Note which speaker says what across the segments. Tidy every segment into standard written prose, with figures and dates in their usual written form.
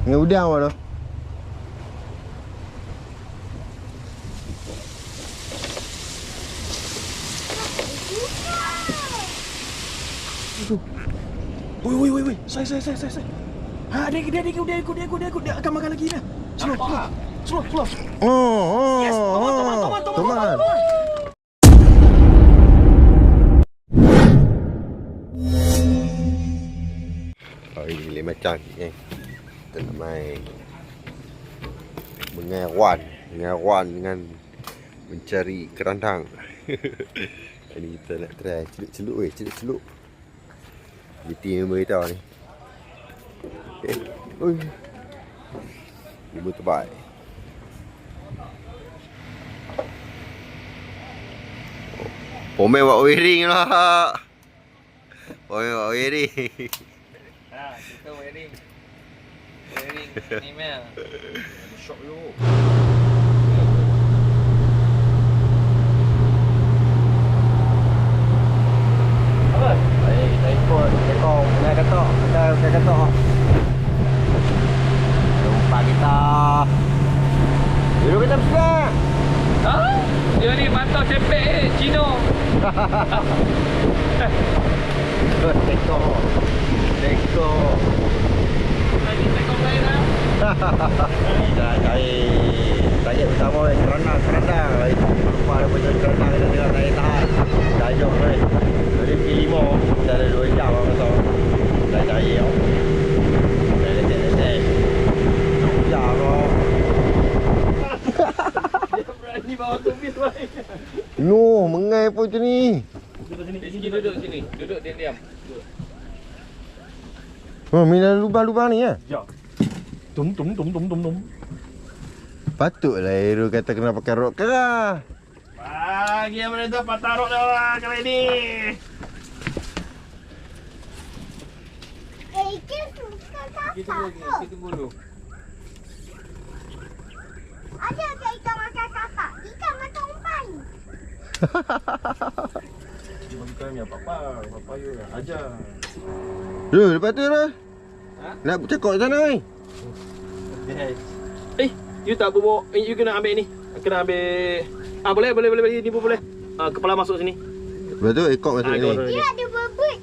Speaker 1: Dengan udang apa tu?
Speaker 2: Woi. Saya. Ha, dia ikut. Dia akan makan lagi dah. Slow.
Speaker 1: Oh.
Speaker 2: Yes, teman.
Speaker 1: Hari ni lain macam ni. Kita nak main mengawan dengan mencari kerandang. Ini kita nak try celup. BT member kita ni. Okay. Oi. Ibu terbaik. Pomel buat wiring lah. Pomel buat wiring.
Speaker 3: Ha, kita wiring ni Mel.
Speaker 2: Shock you. Kita ikut ekor punya katok. Kita pakai katok. Lupa kita. Dulu kita bersenang.
Speaker 3: Ha? Dia ni mantau cepek Cino.
Speaker 2: Tekor.
Speaker 3: Lagi tekong lain lah.
Speaker 2: Dah cari bersama kerandang. Lupa ada macam kerandang kita tengah tahan. Dah jom ni. Jadi P5 dah ada 2 jam lah. Dah cari tau. Dah letih. Jam lah.
Speaker 3: Dia berani bawa tubis baik.
Speaker 1: No, mengai pun macam ni.
Speaker 3: Duduk sini. Duduk diam.
Speaker 1: Oh, minat lubang-lubang ni ya.
Speaker 2: Ya. Tum.
Speaker 1: Patutlah Hero kata kena pakai rod kerah.
Speaker 2: Bagi yang mana tu patah rod dah lah kali ni.
Speaker 3: Kita tunggu dulu.
Speaker 4: Ada ke ikan makan kakak? Ikan makan umpan.
Speaker 2: Bukan yang papa you ajar.
Speaker 1: Lepas tu lah.
Speaker 3: Ha?
Speaker 1: Nak bercakap sana ni.
Speaker 2: You tak bawa, you kena ambil ni. Kena ambil. Boleh ni pun boleh. Kepala masuk sini.
Speaker 1: Lepas tu ekor masuk ni.
Speaker 4: Dia ada berbut.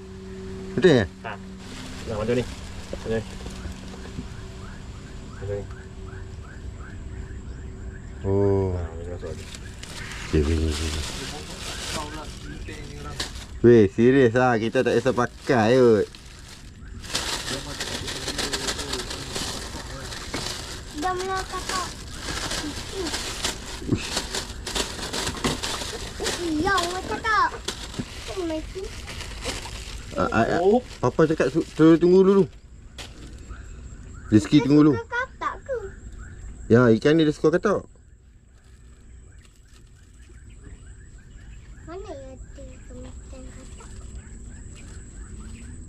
Speaker 1: Betul ya?
Speaker 2: Nah, macam ni. Macam ni.
Speaker 1: Oh.
Speaker 2: Masuk lagi.
Speaker 1: Sini. Weh, serius lah. Kita tak kisah pakai kot.
Speaker 4: Dah mula kakak. Yang macam tak. Messi.
Speaker 1: Papa cakap suruh tunggu dulu. Rizky tunggu dulu.
Speaker 4: Katak ke?
Speaker 1: Ya, ikan ni dia suka katak.
Speaker 4: Mana yang ada ikan katak?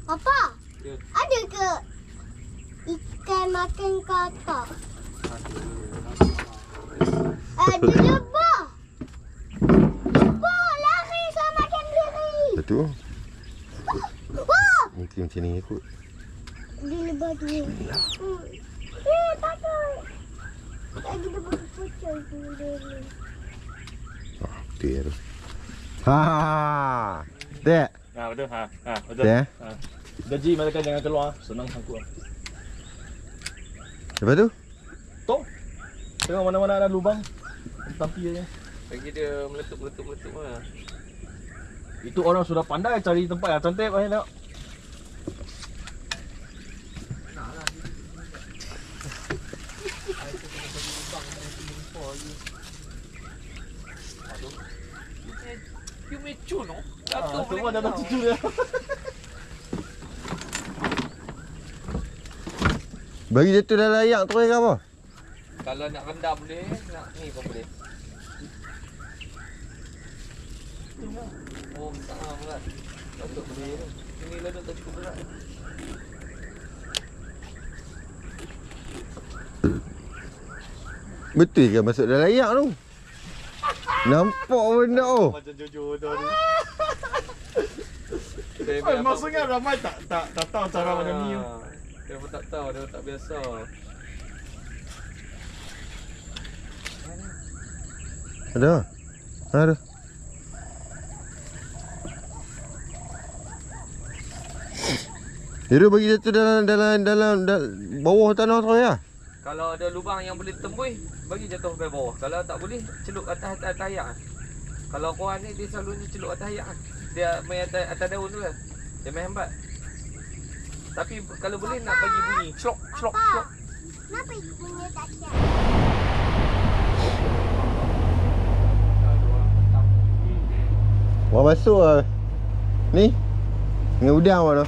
Speaker 4: Papa,
Speaker 3: Ya.
Speaker 4: ada ke ikan makan katak? Ada lebah. Lebah lari selamatkan diri.
Speaker 1: Betul.
Speaker 4: Wah!
Speaker 1: Mungkin macam ni ikut.
Speaker 4: Dia lebah dua. Takut. Lagi dia pakai pucuk dulu.
Speaker 1: Betul ya tu. Ha. Dek.
Speaker 2: Betul. Betul.
Speaker 1: Dek.
Speaker 2: Gaji mereka jangan keluar. Senang sangkut.
Speaker 1: Lepas tu?
Speaker 2: Tong. Tengok mana-mana ada lubang. Tapi aja.
Speaker 3: Bagi dia meletup lah.
Speaker 2: Itu orang sudah pandai cari tempat yang cantik. Tengok.
Speaker 3: You mecu no?
Speaker 2: Semua dah cucu dia.
Speaker 1: Bagi jatuh dalam layak tu ke apa?
Speaker 3: Kalau nak rendam boleh, nak ni pun boleh. Oh, tak lah berat. Patut boleh. Ini leduk tak cukup berat.
Speaker 1: Betul ke masuk dalam layak tu? Nampak benda tu.
Speaker 2: Macam jujur tu.
Speaker 3: Maksudnya
Speaker 2: Maksudnya ramai tak tahu cara macam ni.
Speaker 3: Dia pun tak tahu, dia tak biasa.
Speaker 1: Ada. Ada. Dia bagi jatuh dalam bawah tanah tu ya.
Speaker 3: Kalau ada lubang yang boleh tembus, bagi jatuh ke bawah. Kalau tak boleh, celup atas ayak. Kalau korang ni dia selalunya celup atas ayak. Dia main atas daun tu lah. Dia main hambat. Tapi kalau boleh nak bagi bunyi slok slok slok.
Speaker 4: Kenapa ibunya tak siap?
Speaker 1: Wah masuk lah. Ni. Dengan udang mana?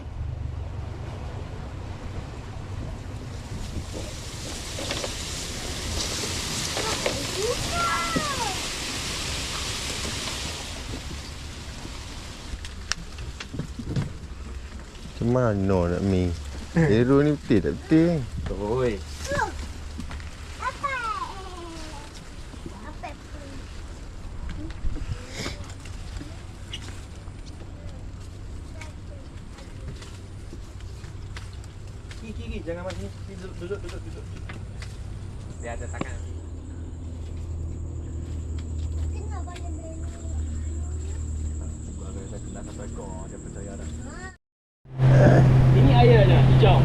Speaker 1: Macam mana nak mi? Hero ni betul tak betul?
Speaker 3: Oi.
Speaker 4: Apa? Apa?
Speaker 3: Kiki, jangan mati. Duduk. Dia ada tangan.
Speaker 4: Kena boleh beli.
Speaker 3: Kalau saya kena sampai kau, dia percaya dah.
Speaker 5: Ini airnya hijau.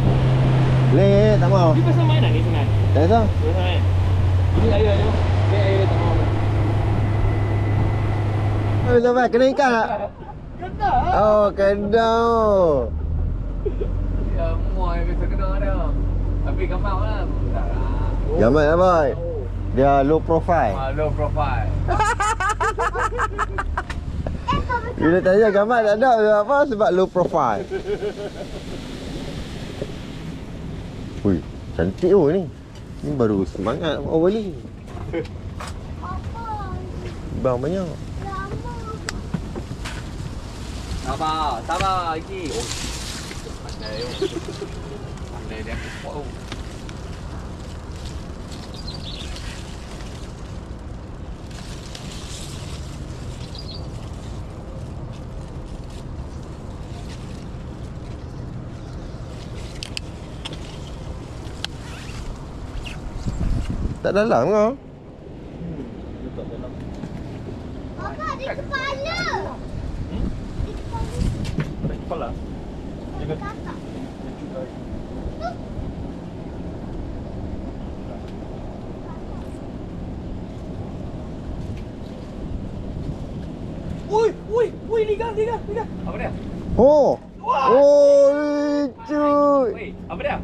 Speaker 1: Leh, tak mau.
Speaker 5: Ini pasal mainan ni senang.
Speaker 1: Tak tahu.
Speaker 5: Pasal main. Ini airnya. Dia air tak mau.
Speaker 1: Oh, sampai kena ikan tak?
Speaker 5: Kena.
Speaker 1: Oh, kena.
Speaker 3: Ya, muai biasa kena dia. Tapi gambar lah. Tak lah.
Speaker 1: Gamat lah boy. Dia low profile.
Speaker 3: Low profile.
Speaker 1: Bila tanya gamat tak ada apa sebab low profile. Ui, cantik oh ni. Ni baru semangat awal balik.
Speaker 4: Apa?
Speaker 1: Bang banyak.
Speaker 4: Lama.
Speaker 3: Sabar lagi. Oh. Pandai oh. Pandai dia spot oh.
Speaker 1: Tak dalam kau.
Speaker 4: Papa ada kepala.
Speaker 5: Ada kepala.
Speaker 4: Ada kakak.
Speaker 5: Ui, liga.
Speaker 3: Apa dia?
Speaker 1: Oh. Oh, lucu.
Speaker 3: Wei, apa dia?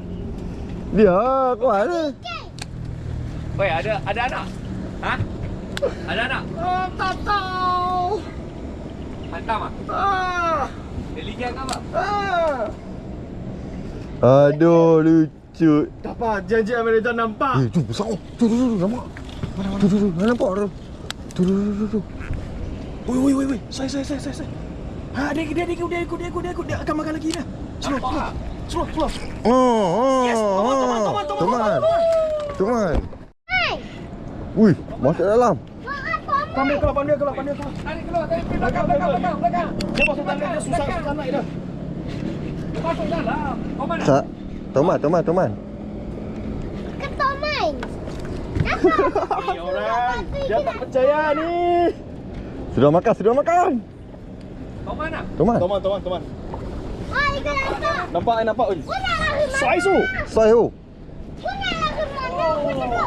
Speaker 1: Dia kau mana?
Speaker 3: Wei, ada anak. Ha? Ada anak?
Speaker 5: Tak tahu.
Speaker 3: Hantam ah? Dia ligan ke apa?
Speaker 1: Aduh, lucu.
Speaker 5: Dapat janji Amerika nampak.
Speaker 1: Tu besar. Tu nampak. Mana? Tu nampak tu. Tu.
Speaker 5: Ui. Sai. Ha, dia akan makan lagi dah. Slow.
Speaker 1: Oh.
Speaker 5: Yes, teman.
Speaker 1: Teman. Ui, masuk dalam.
Speaker 5: Pandai keluar.
Speaker 3: Tarik keluar, tarik belakang.
Speaker 5: Dia masuk dalam dia susah naik dah.
Speaker 3: Masuk dalam. Kau mana?
Speaker 1: Teman.
Speaker 4: Ketomai.
Speaker 5: Ni orang, dia tak percaya ni.
Speaker 1: Sudah makan.
Speaker 3: Kau mana?
Speaker 1: Teman.
Speaker 4: Hai, kenapa?
Speaker 5: Nampak.
Speaker 4: Punahlah ke mana?
Speaker 5: Sai su.
Speaker 1: Saya.
Speaker 4: Punahlah ke mana?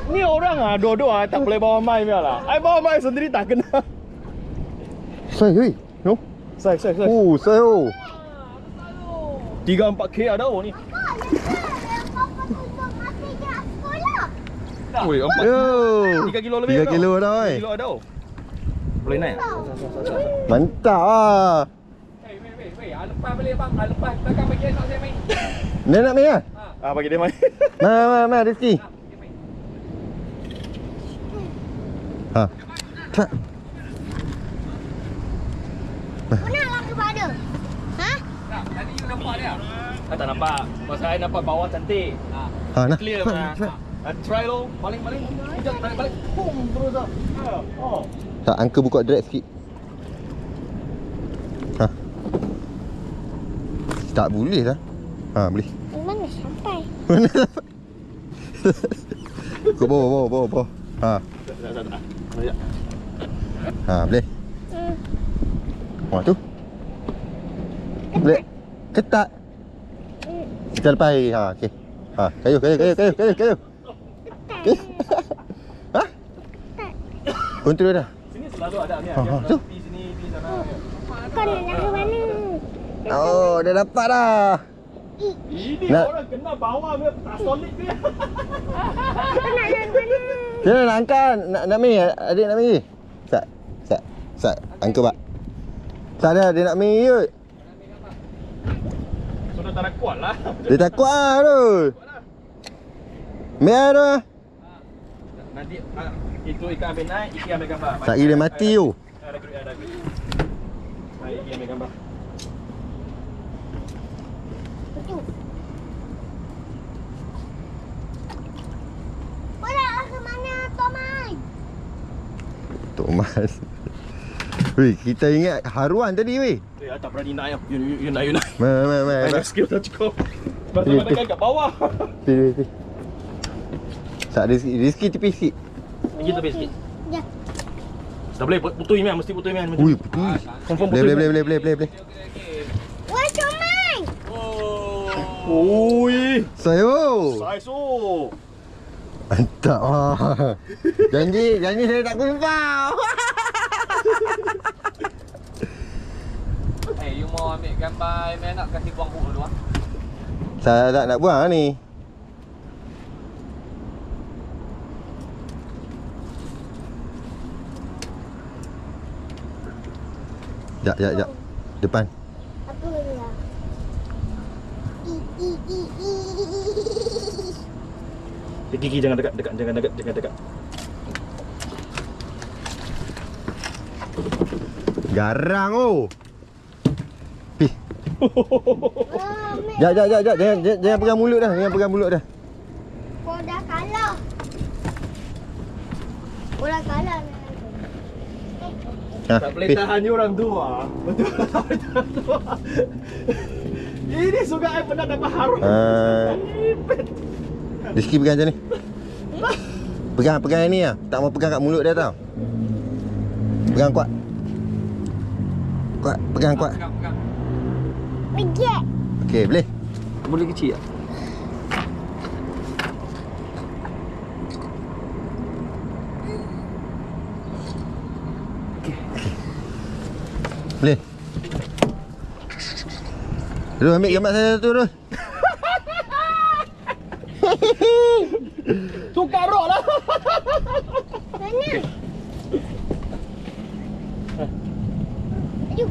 Speaker 5: Ni orang dua-dua tak boleh bawa mai punya lah. I bawa mai sendiri tak kena.
Speaker 1: Saya. No.
Speaker 5: Sai.
Speaker 1: Oh, saya.
Speaker 5: 3-4 k ada ni.
Speaker 4: Papa tutup mati je sekolah.
Speaker 5: Oi, 4
Speaker 1: Yo.
Speaker 5: 3 kilo lebih.
Speaker 1: 3 kilo dah oi.
Speaker 5: 3 kilo ada. Boleh naik?
Speaker 1: Mantap ah.
Speaker 3: Wei, lepas boleh bang. Lepas belakang bagi anak saya main.
Speaker 1: Ni nak main ah?
Speaker 5: Bagi dia main.
Speaker 1: Mai Rizki. Ha. Tak.
Speaker 4: Punahlah ke mana? Ha?
Speaker 3: Tak, tadi you nampak dia?
Speaker 5: Tak nampak. Masa saya nampak bawah cantik.
Speaker 1: Ha nah.
Speaker 5: Clear mana. Try lo. Baling. Sekejap balik. Boom terus dah. Oh.
Speaker 1: Tak, Uncle buka drag sikit. Ha. Tak boleh lah. Ha, boleh. Mana dapat? Kau bawa. Ha. Ha, boleh. Tu. Boleh. Ketat. Kita lepas air. Ha, okey. Ha, kayu. Okey. Ha? Kontrol dah.
Speaker 5: Sini selalu ada ni.
Speaker 1: Tu.
Speaker 5: Di sini, di sana.
Speaker 4: Kau nak ke mana?
Speaker 1: Oh, dah dapat dah.
Speaker 5: Ini
Speaker 1: Nak-
Speaker 5: orang kena bawa dia tak solid dia.
Speaker 4: Kau nak ke mana?
Speaker 1: Sini nak angkat. Nak mi, adik nak mi. Sat. Angkat bak. Tak ada, dia nak mi je.
Speaker 5: Sudah tak nak kuat lah.
Speaker 1: Dia tak kuat tu. Mi tu.
Speaker 5: Nanti itu ikan ambil naik, ikan ambil gambar.
Speaker 1: Tak dia mati tu.
Speaker 5: Ada kru. Baik, ikan ambil gambar.
Speaker 4: Kau nak ke mana, Thomas?
Speaker 1: Tok Mas. Weh, kita ingat haruan tadi weh.
Speaker 5: Tak berani naik. You naik.
Speaker 1: Mai.
Speaker 5: Skill tak cukup. Pasal mana kan kat bawah.
Speaker 1: Pi. Tak rezeki tepi sikit.
Speaker 5: Pergi tepi sikit.
Speaker 4: Ya.
Speaker 5: Tak boleh putus Iman, mesti putus Iman.
Speaker 1: Ui, betul.
Speaker 5: Confirm putus.
Speaker 1: Boleh.
Speaker 4: Wah, Thomas!
Speaker 5: Oi.
Speaker 1: Saya.
Speaker 5: Saiso.
Speaker 1: Mantap ah. Janji saya tak kumpau.
Speaker 3: You mau ambil gambar Iman nak kasih buang buku dulu ah.
Speaker 1: Saya tak nak buang ni. Jap. Depan.
Speaker 4: Apa dia?
Speaker 5: Gigi jangan dekat.
Speaker 1: Garang oh. Pi.
Speaker 4: Oh, Mek.
Speaker 1: Jap. Jangan pegang mulut dah.
Speaker 4: Kau dah kalah. Orang kalah.
Speaker 1: Ha,
Speaker 5: Tak boleh
Speaker 1: pi.
Speaker 5: tahan ni orang tua. Betul tak boleh tahan tua. Ini suka saya pernah dapat harum.
Speaker 1: Rizky pegang macam ni. Pegang ni lah. Tak mau pegang kat mulut dia tau. Pegang kuat. Pegang kuat.
Speaker 3: Pegang.
Speaker 4: Pergi.
Speaker 1: Okey, boleh.
Speaker 5: Boleh kecil tak?
Speaker 1: Boleh. Terus ambil gambar saya satu terus.
Speaker 5: Tukar rock lah.
Speaker 4: Mana? Aduh.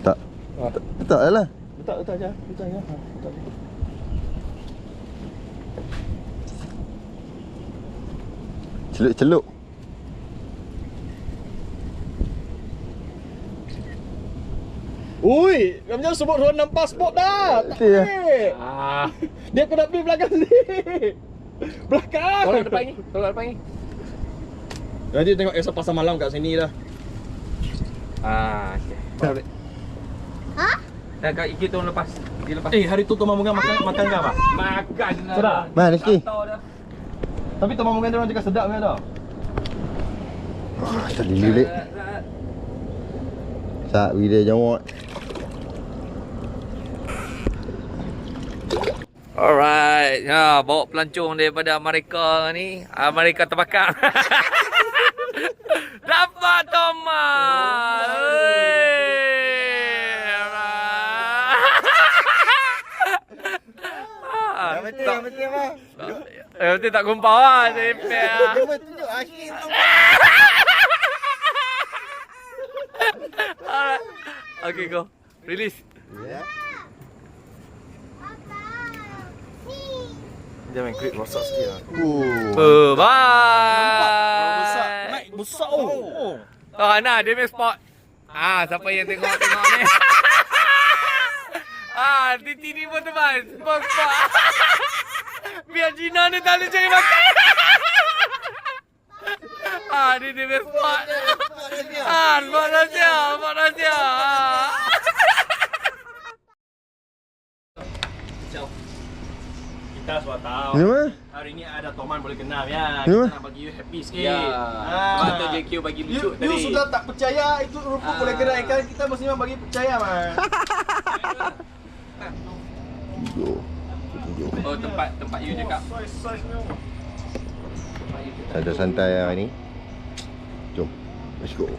Speaker 1: Tak. Tak lah.
Speaker 5: Letak je.
Speaker 1: Celup.
Speaker 5: Ui, kamu jangan sebut orang pasport dah. Tak
Speaker 1: Betul ya?
Speaker 5: boleh. Dia kena pergi belakang sini. Belakang.
Speaker 3: Tolak depan ni.
Speaker 5: Nanti tengok esok pasar malam kat sini dah.
Speaker 3: Okey.
Speaker 4: Ha?
Speaker 3: Dah kat IG tu lepas. Dia lepas.
Speaker 5: Hari tu Tomang Mungan makan ke apa?
Speaker 3: Makan lah.
Speaker 5: Sedap?
Speaker 1: Mana Rizky?
Speaker 3: Tak tahu dah.
Speaker 5: Tapi Tomang Mungan dia orang cakap sedap punya tau.
Speaker 1: Tak dililit. Tak bila jawab.
Speaker 3: Alright. Bawa pelancong daripada Amerika ni. Amerika terbakar. Dapat Thomas.
Speaker 1: Betul bang.
Speaker 3: Betul tak gumpau lah. Sepek lah.
Speaker 1: Tunjuk asyik.
Speaker 3: Alright. Okay, go. Release.
Speaker 1: Ya.
Speaker 5: Dia main grip rosak sikit lah.
Speaker 3: Bye.
Speaker 5: Naik besar oh.
Speaker 3: Nah, dia main spot. Siapa yang tengok ni. Titi ni pun teman. Spot. Biar Gina ni tak boleh cari makan. Ni dia main spot. Spot rahsia.
Speaker 1: Kenapa?
Speaker 5: Hari ni ada Toman boleh kenal ya.
Speaker 1: Ya.
Speaker 5: Kita nak bagi you happy sikit.
Speaker 3: Ya.
Speaker 5: Ah.
Speaker 3: Sebab tu JQ bagi lucu tadi.
Speaker 5: You sudah tak percaya itu rumput boleh gerak ikan, kita mesti bagi percaya mah.
Speaker 3: Oh, tempat you cakap.
Speaker 5: Size-size-nya.
Speaker 1: Santai-santai hari ni. Jom. Let's go.